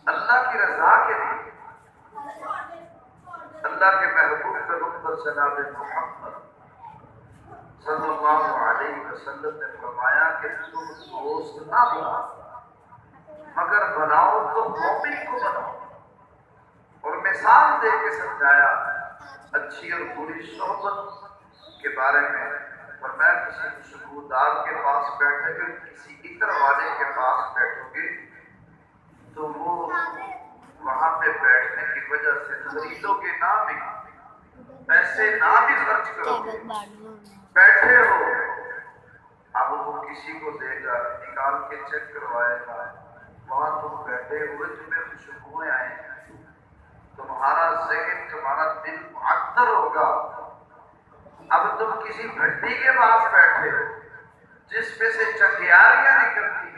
अल्लाह की रजा के लिए, अल्लाह के महबूब पैगंबर जनाब मोहम्मद सल्लल्लाहु अलैहि वसल्लम ने फरमाया कि तुम दोस्त ना बनाओ मगर बनाओ तो मोमिन को बनाओ। और मिसाल दे के समझाया अच्छी और बुरी सोहबत के बारे में। और मैं किसी खुशबूदार के पास बैठोगे, किसी इत्र वाले के पास बैठोगे तो वो वहां पे बैठने की वजह से खरीदोगे ना भी, पैसे ना भी खर्च करोगे, बैठे हो। अब वो किसी को देगा, निकाल के चेक करवाएगा, वहां तुम बैठे हुए तुम्हें खुशबुएं आएंगी, तुम्हारा ज़हन तुम्हारा दिल मुअत्तर होगा। अब तुम किसी भट्टी के पास बैठे हो जिसमें से चंगियारियां निकलती